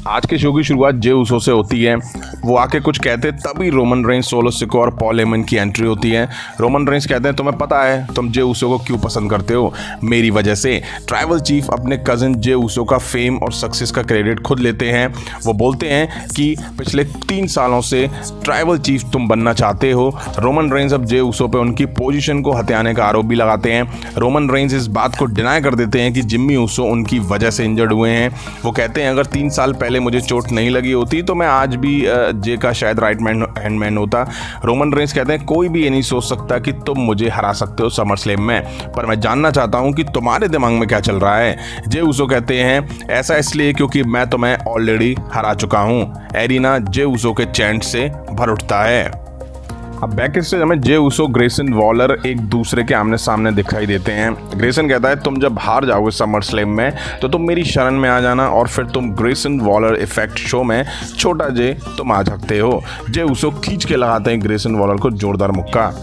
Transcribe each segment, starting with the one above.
आज के शो की शुरुआत जे उसो से होती है। वो आके कुछ कहते तभी रोमन रेंज, सोलो सिकोआ और पॉल हेमन की एंट्री होती है। रोमन रेंज कहते हैं तुम्हें पता है तुम जे उसो को क्यों पसंद करते हो, मेरी वजह से। ट्राइबल चीफ अपने कज़न जे उसो का फेम और सक्सेस का क्रेडिट खुद लेते हैं। वो बोलते हैं कि पिछले 3 सालों से ट्राइबल चीफ तुम बनना चाहते हो। रोमन रेंज अब जे उसो पे उनकी पोजीशन को हथियाने का आरोप भी लगाते हैं। रोमन रेंज इस बात को डिनाई कर देते हैं कि जिम्मी उसो उनकी वजह से इंजर्ड हुए हैं। वो कहते हैं अगर 3 साल पहले मुझे चोट नहीं लगी होती तो मैं आज भी जे का शायद राइट हैंडमैन होता। रोमन रेंज कहते हैं कोई भी ये नहीं सोच सकता कि तुम मुझे हरा सकते हो समर स्लैम में, पर मैं जानना चाहता हूं कि तुम्हारे दिमाग में क्या चल रहा है। जे उसो कहते हैं ऐसा इसलिए क्योंकि मैं तुम्हें ऑलरेडी हरा चुका हूं। एरिना जे उसो के चैंट से भर उठता है। अब बैक स्टेज हमें जे उसो, ग्रेसन वॉलर एक दूसरे के आमने सामने दिखाई देते हैं। ग्रेसन कहता है तुम जब हार जाओगे समर स्लैम में तो तुम मेरी शरण में आ जाना और फिर तुम ग्रेसन वॉलर इफेक्ट शो में छोटा जे तुम आ सकते हो। जे उसो खींच के लगाते हैं ग्रेसन वॉलर को जोरदार मुक्का।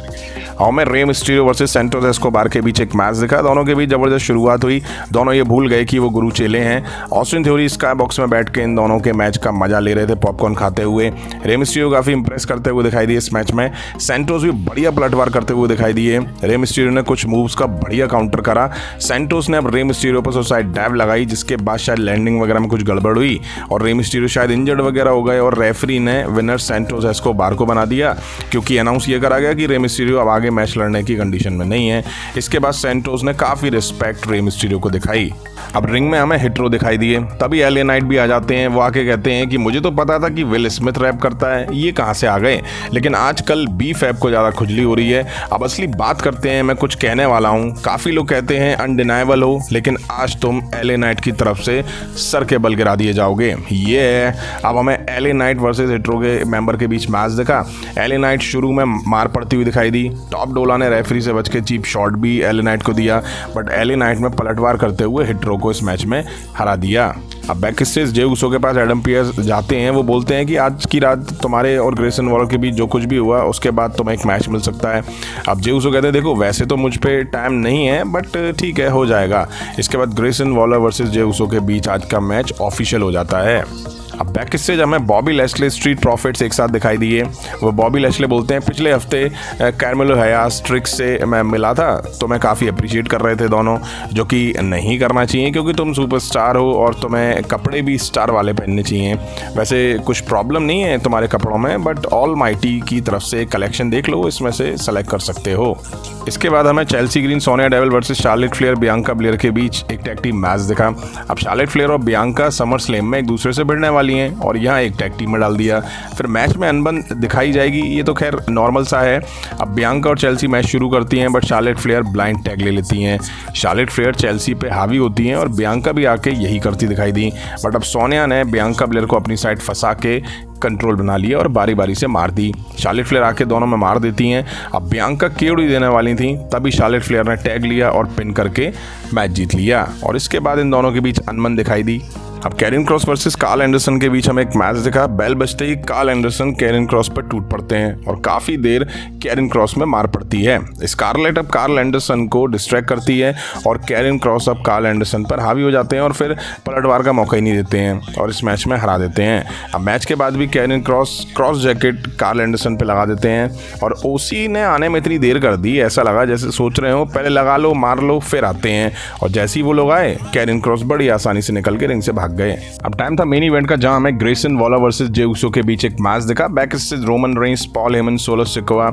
और में Rey Mysterio versus Santos Escobar के बीच एक मैच दिखा। दोनों के बीच जबरदस्त शुरुआत हुई। दोनों ये भूल गए कि वो गुरु चेले हैं। ऑस्टिन थ्योरी स्काई बॉक्स में बैठ के इन दोनों के मैच का मजा ले रहे थे पॉपकॉर्न खाते हुए। रे मिस्टीरियो काफ़ी इंप्रेस करते हुए दिखाई दिए इस मैच में। सैंटोस भी बढ़िया पलटवार करते हुए दिखाई दिए। रे मिस्टीरियो ने कुछ मूव्स का बढ़िया काउंटर करा। सैंटोस ने अब रे मिस्टीरियो पर सुसाइड डाइव लगाई, जिसके बाद शायद लैंडिंग वगैरह में कुछ गड़बड़ हुई और रे मिस्टीरियो शायद इंजर्ड वगैरह हो गए और रेफरी ने विनर सैंटोस एस्कोबार को बना दिया, क्योंकि अनाउंस ये करा गया कि रे मिस्टीरियो अब आगे मैच लड़ने की कंडीशन में नहीं है। इसके बाद सैंटोस ने काफी रिस्पेक्ट रे मिस्टीरियो को दिखाई। अब रिंग में हमें हिट्रो दिखाई दिए। तभी एलए नाइट भी आ जाते हैं। वो आके कहते हैं कि मुझे तो पता था कि विल स्मिथ रैप करता है, ये कहाँ से आ गए, लेकिन आजकल बीफ ऐप को ज़्यादा खुजली हो रही है। अब असली बात करते हैं, मैं कुछ कहने वाला हूँ। काफ़ी लोग कहते हैं अनडिनाइबल हो, लेकिन आज तुम एलए नाइट की तरफ से सर के बल गिरा दिए जाओगे। ये है। अब हमें एलए नाइट वर्सेस हिट्रो के मेंबर के बीच मैच दिखा। एलए नाइट शुरू में मार पड़ती हुई दिखाई दी। टॉप डोला ने रेफरी से बच के चीप शॉट भी एलए नाइट को दिया, बट एलए नाइट में पलटवार करते हुए हिट्रो को इस मैच में हरा दिया। अब बैक स्टेज जे उसो के पास एडम पियर्स जाते हैं। वो बोलते हैं कि आज की रात तुम्हारे और ग्रेसन वॉलर के बीच जो कुछ भी हुआ उसके बाद तुम्हें एक मैच मिल सकता है। अब जे उसो कहते हैं देखो वैसे तो मुझ पे टाइम नहीं है, बट ठीक है हो जाएगा। इसके बाद ग्रेसन वॉलर वर्सेस जे उसो के बीच आज का मैच ऑफिशियल हो जाता है। अब बैक स्टेज हमें बॉबी लैशले, स्ट्रीट प्रॉफिट्स एक साथ दिखाई दिए। वो बॉबी लैशले बोलते हैं पिछले हफ्ते कार्मेलो हयास ट्रिक्स से मैं मिला था तो मैं काफ़ी अप्रिशिएट कर रहे थे दोनों, जो कि नहीं करना चाहिए क्योंकि तुम सुपरस्टार हो और तुम्हें कपड़े भी स्टार वाले पहनने चाहिए। वैसे कुछ प्रॉब्लम नहीं है तुम्हारे कपड़ों में, बट ऑल माइटी की तरफ से कलेक्शन देख लो, इसमें से सेलेक्ट कर सकते हो। इसके बाद हमें Chelsea green, Sonia devil versus Charlotte Flair, Bianca Blair के बीच एक टैग टीम मैच दिखा। अब शार्लेट फ्लेयर और बियांका समर स्लैम में एक दूसरे से भिड़ने वाली हैं और यहाँ एक टैग टीम में डाल दिया। फिर मैच में अनबन दिखाई जाएगी, ये तो खैर नॉर्मल सा है। अब बियांका और चेल्सी मैच शुरू करती हैं, but Charlotte Flair blind tag ले लेती हैं। शार्लेट फ्लेयर चेल्सी पे हावी होती हैं और बियांका भी आके यही करती दिखाई दी, बट अब सोनिया ने बियांका ब्लेयर को अपनी साइड फंसा के कंट्रोल बना लिया और बारी बारी से मार दी। शार्लेट फ्लेयर आके दोनों में मार देती हैं। अब बियांका केवड़ी देने वाली थी, तभी शार्लेट फ्लेयर ने टैग लिया और पिन करके मैच जीत लिया और इसके बाद इन दोनों के बीच अनबन दिखाई दी। अब Karrion Kross versus Karl Anderson के बीच हमें एक मैच दिखा। बेल बजते ही कार्ल एंडरसन कैरिन क्रॉस पर टूट पड़ते हैं और काफ़ी देर कैरिन क्रॉस में मार पड़ती है। स्कारलेट अब कार्ल एंडरसन को डिस्ट्रैक्ट करती है और कैरिन क्रॉस अब कार्ल एंडरसन पर हावी हो जाते हैं और फिर पलटवार का मौका ही नहीं देते हैं और इस मैच में हरा देते हैं। अब मैच के बाद भी Karrion Kross jacket Karl Anderson पर लगा देते हैं और ओसी ने आने में इतनी देर कर दी, ऐसा लगा जैसे सोच रहे हो पहले लगा लो मार लो फिर आते हैं, और जैसे ही वो लोग आए कैरिन क्रॉस बड़ी आसानी से निकल के रिंग से भाग गए। अब टाइम था मेन इवेंट का, जहां हमें ग्रेसन वॉलर वर्सेस जे उसो के बीच एक मैच दिखा। Back stage Roman Reigns, Paul Heyman, solo Sikoa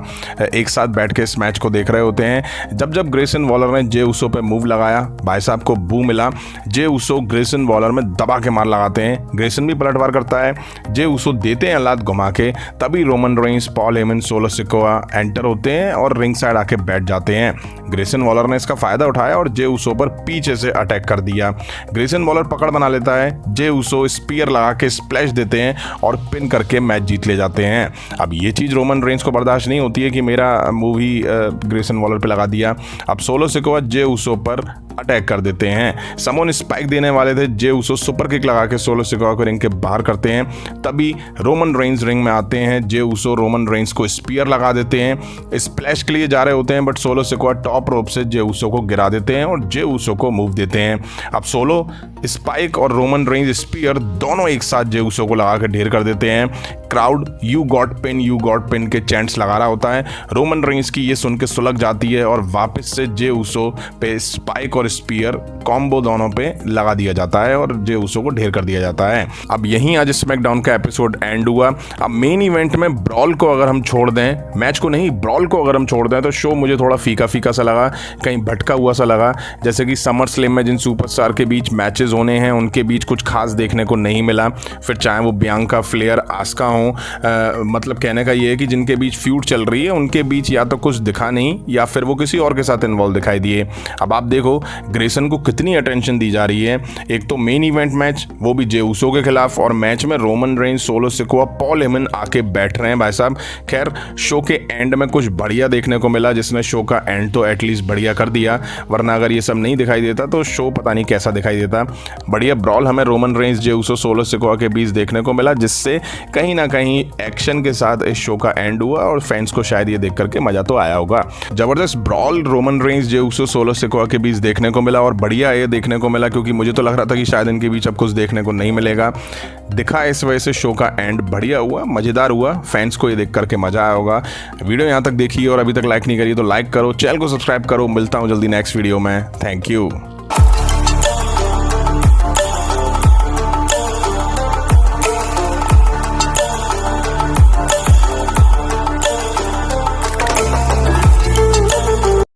एक साथ बैठ के इस मैच को देख रहे होते हैं। जब ग्रेसन वॉलर ने जे उसो पे मूव लगाया, भाई साहब को बू मिला। जे उसो ग्रेसन वॉलर में दबा के मार लगाते हैं। ग्रेसन भी पलटवार करता है, जे उसो देते हैं लात घुमा के, तभी Roman Reigns, Paul Heyman, solo Sikoa enter होते हैं और रिंग साइड आके बैठ जाते हैं। ग्रेसन वॉलर ने इसका फायदा उठाया और जे उसो पर पीछे से अटैक कर दिया। ग्रेसन वॉलर पकड़ बना लेता है, जे उसो स्पीयर लगा के स्प्लैश देते हैं और पिन करके मैच जीत ले जाते हैं। अब ये चीज़ रोमन रेंज को बर्दाश्त नहीं होती है कि मेरा मूव ही ग्रेसन वॉलर पे लगा दिया। अब सोलो सिकोआ जे उसो पर अटैक कर देते हैं। समोन स्पाइक देने वाले थे, जे उसो सुपर किक लगा के सोलो सिकोआ को रिंग के बाहर करते हैं। तभी रोमन रेंज रिंग में आते हैं। जे उसो रोमन रेंज को स्पीयर लगा देते हैं। स्प्लैश के लिए जा रहे होते हैं, but solo Sikoa top rope से जे उसो को गिरा देते हैं और जे उसो को मूव देते हैं। अब सोलो स्पाइक और रोमन रोमन रेंज, स्पीयर दोनों एक साथ जे उसो को लगा के ढेर कर देते हैं। क्राउड यू गॉट पिन के चैंट्स लगा रहा होता है। रोमन रेंज की ये सुन के सुलग जाती है और वापस से जे उसो पे स्पाइक और स्पीयर कॉम्बो दोनों पे लगा दिया जाता है और जे उसो को ढेर कर दिया जाता है। अब यहीं आज स्मैकडाउन का एपिसोड एंड हुआ। अब मेन इवेंट में ब्रॉल को अगर हम छोड़ दें, मैच को नहीं ब्रॉल को अगर हम छोड़ दें, तो शो मुझे थोड़ा फीका फीका सा लगा, कहीं भटका हुआ सा लगा। जैसे कि समर स्लैम में जिन सुपरस्टार के बीच मैचेस होने हैं उनके बीच कुछ खास देखने को नहीं मिला। फिर चाहे वो बियांका, फ्लेयर, आस्का हो, मतलब कहने का ये है कि जिनके बीच फ्यूड चल रही है उनके बीच या तो कुछ दिखा नहीं या फिर वो किसी और के साथ इन्वॉल्व दिखाई दिए। अब आप देखो ग्रेसन को कितनी अटेंशन दी जा रही है। एक तो मेन इवेंट मैच, वो भी जे उसो के खिलाफ, और मैच में Roman Reigns, solo Sikoa, Paul Heyman आके बैठ रहे हैं भाई साहब। खैर शो के एंड में कुछ बढ़िया देखने को मिला जिसने शो का एंड तो एटलीस्ट बढ़िया कर दिया, वरना अगर ये सब नहीं दिखाई देता तो शो पता नहीं कैसा दिखाई देता। बढ़िया ब्रॉल हमें रोमन रेंज, जे उसो, सोलो सिकोआ के बीच देखने को मिला, जिससे कहीं ना कहीं एक्शन के साथ इस शो का एंड हुआ और फैंस को शायद ये देख करके मजा तो आया होगा। जबरदस्त ब्रॉल रोमन रेंज, जे उसो, सोलो सिकोआ के बीच देखने को मिला और बढ़िया ये देखने को मिला क्योंकि मुझे तो लग रहा था कि शायद इनके बीच अब कुछ देखने को नहीं मिलेगा। दिखा, इस वजह से शो का एंड बढ़िया हुआ, मजेदार हुआ, फैंस को ये देख करके मजा आया होगा। वीडियो यहाँ तक देखिए और अभी तक लाइक नहीं करिए तो लाइक करो, चैनल को सब्सक्राइब करो। मिलता हूँ जल्दी नेक्स्ट वीडियो में। Thank you.